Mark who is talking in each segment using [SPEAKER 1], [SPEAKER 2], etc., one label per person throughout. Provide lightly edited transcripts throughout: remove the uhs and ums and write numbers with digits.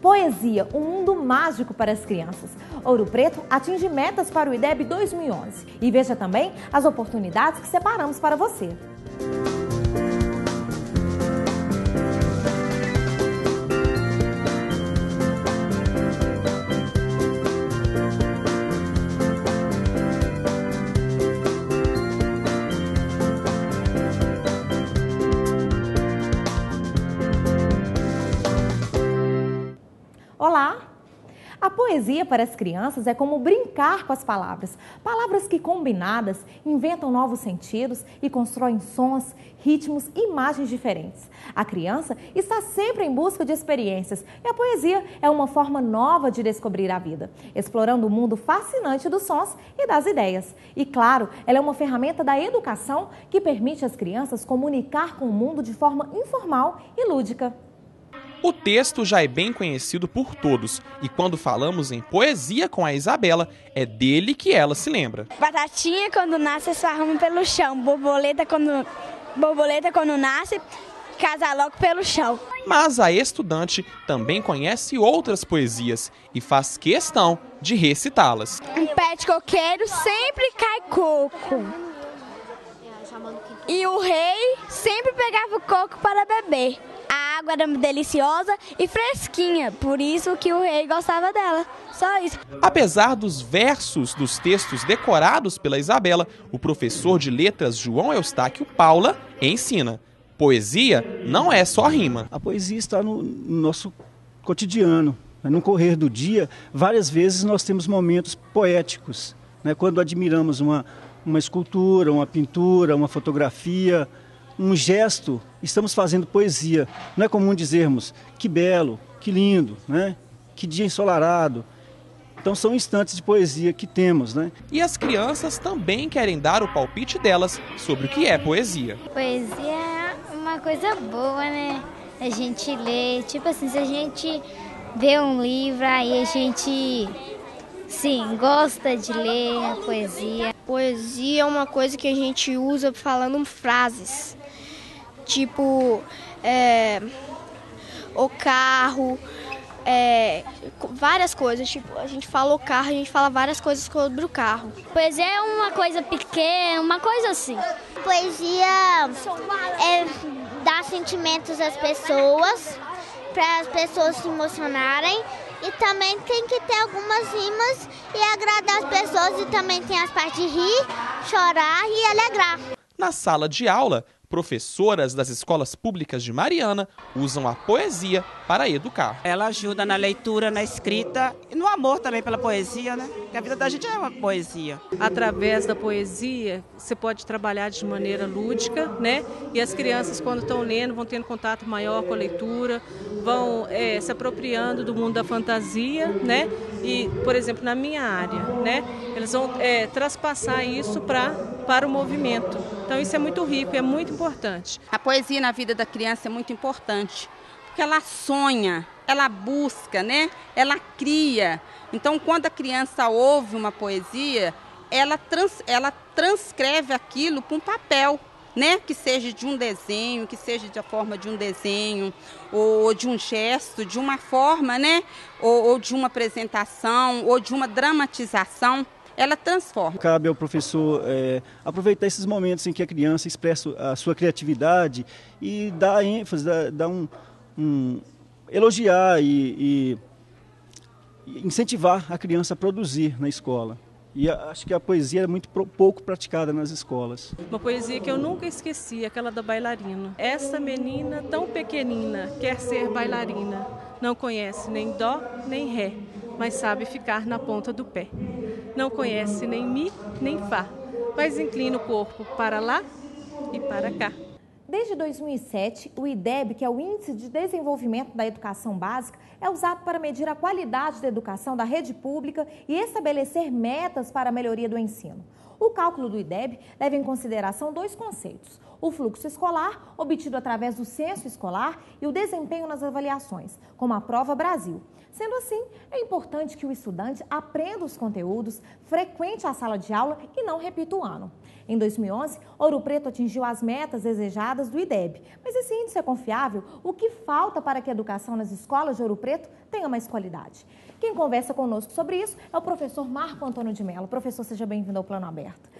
[SPEAKER 1] Poesia, um mundo mágico para as crianças. Ouro Preto atinge metas para o IDEB 2011. E veja também as oportunidades que separamos para você. Olá! A poesia para as crianças é como brincar com as palavras. Palavras que, combinadas, inventam novos sentidos e constroem sons, ritmos e imagens diferentes. A criança está sempre em busca de experiências e a poesia é uma forma nova de descobrir a vida, explorando o mundo fascinante dos sons e das ideias. E, claro, ela é uma ferramenta da educação que permite às crianças comunicar com o mundo de forma informal e lúdica.
[SPEAKER 2] O texto já é bem conhecido por todos e quando falamos em poesia com a Isabela, é dele que ela se lembra.
[SPEAKER 3] Batatinha quando nasce esparrama pelo chão, borboleta quando nasce casa logo pelo chão.
[SPEAKER 2] Mas a estudante também conhece outras poesias e faz questão de recitá-las.
[SPEAKER 3] Um pé de coqueiro sempre cai coco. E o rei sempre pegava o coco para beber. A água era deliciosa e fresquinha, por isso que o rei gostava dela. Só isso.
[SPEAKER 2] Apesar dos versos dos textos decorados pela Isabela, o professor de letras João Eustáquio Paula ensina: poesia não é só rima.
[SPEAKER 4] A poesia está no nosso cotidiano. No correr do dia, várias vezes nós temos momentos poéticos, né? Quando admiramos uma escultura, uma pintura, uma fotografia, um gesto, estamos fazendo poesia. Não é comum dizermos que belo, que lindo, né? Que dia ensolarado. Então são instantes de poesia que temos, né?
[SPEAKER 2] E as crianças também querem dar o palpite delas sobre o que é poesia.
[SPEAKER 5] Poesia é uma coisa boa, né? A gente lê, tipo assim, se a gente vê um livro, aí a gente, sim, gosta de ler a poesia.
[SPEAKER 6] Poesia é uma coisa que a gente usa falando frases. Tipo, o carro, várias coisas. Tipo, a gente fala o carro, a gente fala várias coisas sobre o carro.
[SPEAKER 5] Poesia é uma coisa pequena, uma coisa assim.
[SPEAKER 7] Poesia dá sentimentos às pessoas, para as pessoas se emocionarem. E também tem que ter algumas rimas e agradar as pessoas. E também tem as partes de rir, chorar e alegrar.
[SPEAKER 2] Na sala de aula, professoras das escolas públicas de Mariana usam a poesia para educar.
[SPEAKER 8] Ela ajuda na leitura, na escrita e no amor também pela poesia, né? Porque a vida da gente é uma poesia.
[SPEAKER 9] Através da poesia, você pode trabalhar de maneira lúdica, né? E as crianças, quando estão lendo, vão tendo contato maior com a leitura, vão se apropriando do mundo da fantasia, né? E, por exemplo, na minha área, né? Eles vão traspassar isso para o movimento. Então isso é muito rico, é muito importante.
[SPEAKER 10] A poesia na vida da criança é muito importante, porque ela sonha, ela busca, né? Ela cria. Então, quando a criança ouve uma poesia, ela transcreve aquilo para um papel, né? Que seja de um desenho, que seja da forma de um desenho, ou de um gesto, de uma forma, né? Ou de uma apresentação, ou de uma dramatização. Ela transforma.
[SPEAKER 4] Cabe ao professor aproveitar esses momentos em que a criança expressa a sua criatividade e dar ênfase, dar elogiar e incentivar a criança a produzir na escola. E acho que a poesia é muito pouco praticada nas escolas.
[SPEAKER 9] Uma poesia que eu nunca esqueci, aquela da bailarina. Essa menina tão pequenina quer ser bailarina. Não conhece nem dó nem ré, mas sabe ficar na ponta do pé. Não conhece nem mi nem fá, mas inclina o corpo para lá e para cá.
[SPEAKER 1] Desde 2007, o IDEB, que é o Índice de Desenvolvimento da Educação Básica, é usado para medir a qualidade da educação da rede pública e estabelecer metas para a melhoria do ensino. O cálculo do IDEB leva em consideração dois conceitos: o fluxo escolar, obtido através do censo escolar, e o desempenho nas avaliações, como a Prova Brasil. Sendo assim, é importante que o estudante aprenda os conteúdos, frequente a sala de aula e não repita o ano. Em 2011, Ouro Preto atingiu as metas desejadas do IDEB. Mas esse índice é confiável? O que falta para que a educação nas escolas de Ouro Preto tenha mais qualidade? Quem conversa conosco sobre isso é o professor Marco Antônio de Mello. Professor, seja bem-vindo ao Plano Aberto.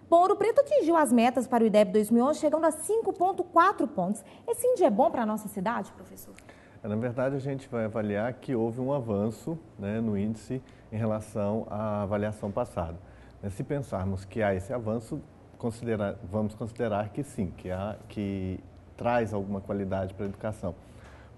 [SPEAKER 1] Bom, Ouro Preto atingiu as metas para o IDEB 2011, chegando a 5,4 pontos. Esse índice é bom para a nossa cidade, professor?
[SPEAKER 11] Na verdade, a gente vai avaliar que houve um avanço, né, no índice em relação à avaliação passada. Se pensarmos que há esse avanço, vamos considerar que sim, que traz alguma qualidade para a educação.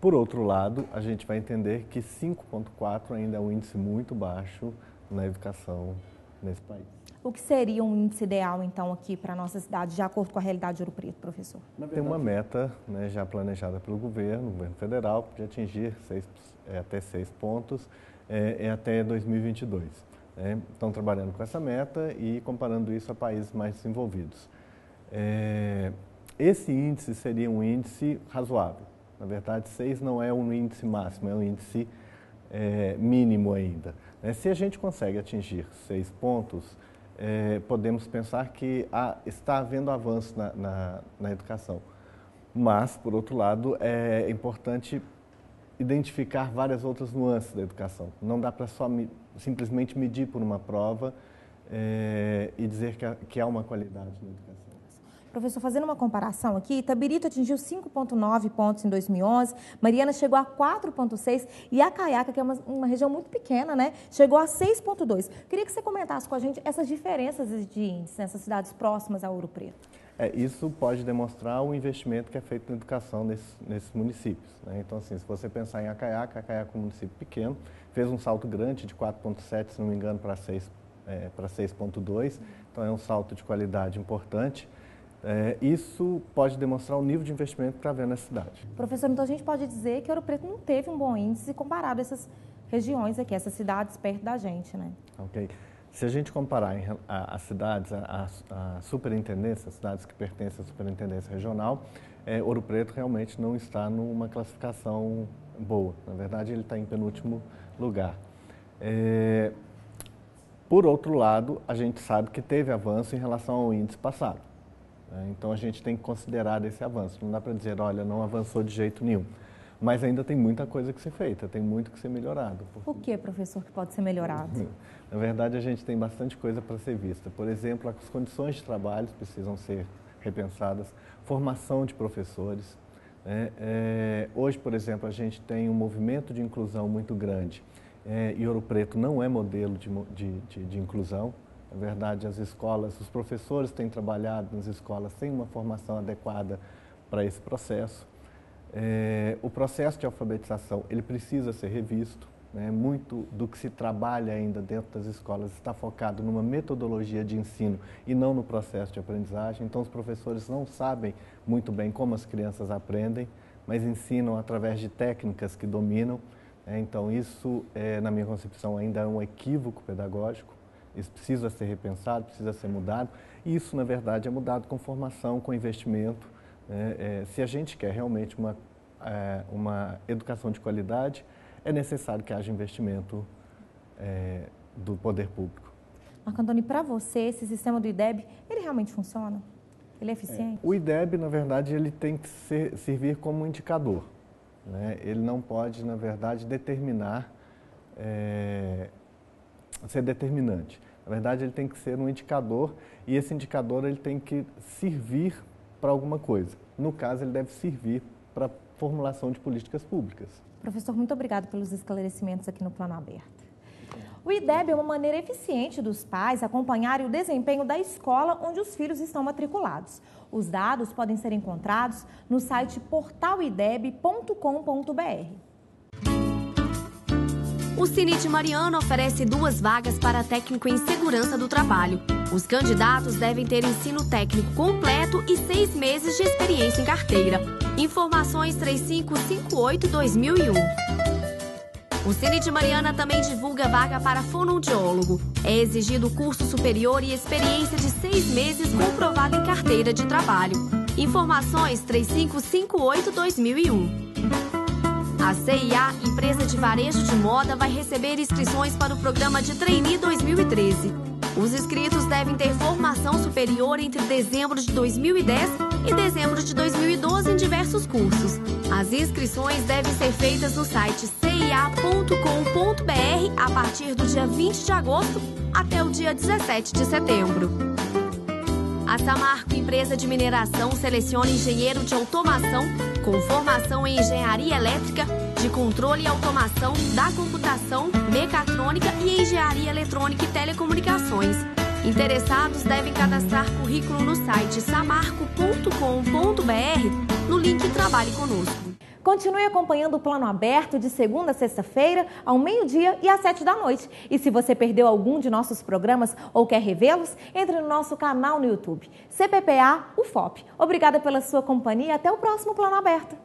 [SPEAKER 11] Por outro lado, a gente vai entender que 5,4 ainda é um índice muito baixo na educação nesse país. O que seria um índice ideal, então, aqui para a nossa cidade, de acordo com a realidade de Ouro Preto, professor? Tem uma meta, né, já planejada pelo governo federal, de atingir até 6 pontos até 2022. Estão trabalhando com essa meta e comparando isso a países mais desenvolvidos. Esse índice seria um índice razoável. Na verdade, 6 não é um índice máximo, é um índice mínimo ainda. Se a gente consegue atingir 6 pontos, podemos pensar que está havendo avanço na educação. Mas, por outro lado, é importante identificar várias outras nuances da educação. Não dá para simplesmente medir por uma prova e dizer que há uma qualidade na educação. Professor, fazendo uma comparação aqui, Itabirito atingiu 5,9 pontos em 2011, Mariana chegou a 4,6 e a Caiaca, que é uma região muito pequena, né, chegou a 6,2. Queria que você comentasse com a gente essas diferenças de índice nessas cidades próximas a Ouro Preto. Isso pode demonstrar o investimento que é feito na educação nesses municípios, né? Então, assim, se você pensar em Acaiaca é um município pequeno, fez um salto grande de 4,7, se não me engano, para 6,2, então é um salto de qualidade importante. Isso pode demonstrar o nível de investimento que está havendo na cidade. Professor, então a gente pode dizer que Ouro Preto não teve um bom índice comparado a essas regiões aqui, essas cidades perto da gente, né? Ok. Se a gente comparar as cidades, a superintendência, as cidades que pertencem à superintendência regional, Ouro Preto realmente não está numa classificação boa. Na verdade, ele está em penúltimo lugar. Por outro lado, a gente sabe que teve avanço em relação ao índice passado. Então, a gente tem que considerar esse avanço. Não dá para dizer, olha, não avançou de jeito nenhum. Mas ainda tem muita coisa que ser feita, tem muito que ser melhorado. O que, professor, que pode ser melhorado? Na verdade, a gente tem bastante coisa para ser vista. Por exemplo, as condições de trabalho precisam ser repensadas, formação de professores. Hoje, por exemplo, a gente tem um movimento de inclusão muito grande. E Ouro Preto não é modelo de inclusão. Na verdade, as escolas, os professores têm trabalhado nas escolas sem uma formação adequada para esse processo. O processo de alfabetização, ele precisa ser revisto, né? Muito do que se trabalha ainda dentro das escolas está focado numa metodologia de ensino e não no processo de aprendizagem. Então, os professores não sabem muito bem como as crianças aprendem, mas ensinam através de técnicas que dominam. Então, isso, na minha concepção, ainda é um equívoco pedagógico. Isso precisa ser repensado, precisa ser mudado. E isso, na verdade, é mudado com formação, com investimento. Se a gente quer realmente uma educação de qualidade, é necessário que haja investimento do poder público. Marco Antônio, para você, esse sistema do IDEB, ele realmente funciona? Ele é eficiente? O IDEB, na verdade, ele tem que servir como um indicador, né? Ele não pode, na verdade, ser determinante. Na verdade, ele tem que ser um indicador e esse indicador ele tem que servir para alguma coisa. No caso, ele deve servir para a formulação de políticas públicas. Professor, muito obrigado pelos esclarecimentos aqui no Plano Aberto. O IDEB é uma maneira eficiente dos pais acompanharem o desempenho da escola onde os filhos estão matriculados. Os dados podem ser encontrados no site portalideb.com.br.
[SPEAKER 12] O Cine de Mariana oferece 2 vagas para técnico em segurança do trabalho. Os candidatos devem ter ensino técnico completo e 6 meses de experiência em carteira. Informações 3558-2001. O Cine de Mariana também divulga vaga para fonoaudiólogo. É exigido curso superior e experiência de 6 meses comprovada em carteira de trabalho. Informações 3558-2001. A CIA, empresa de varejo de moda, vai receber inscrições para o programa de Trainee 2013. Os inscritos devem ter formação superior entre dezembro de 2010 e dezembro de 2012 em diversos cursos. As inscrições devem ser feitas no site cia.com.br a partir do dia 20 de agosto até o dia 17 de setembro. A Samarco, empresa de mineração, seleciona engenheiro de automação com formação em engenharia elétrica, de controle e automação, da computação, mecatrônica e engenharia eletrônica e telecomunicações. Interessados devem cadastrar currículo no site samarco.com.br no link Trabalhe Conosco.
[SPEAKER 1] Continue acompanhando o Plano Aberto de segunda a sexta-feira, ao meio-dia e às 7h. E se você perdeu algum de nossos programas ou quer revê-los, entre no nosso canal no YouTube, CPPA UFOP. Obrigada pela sua companhia e até o próximo Plano Aberto.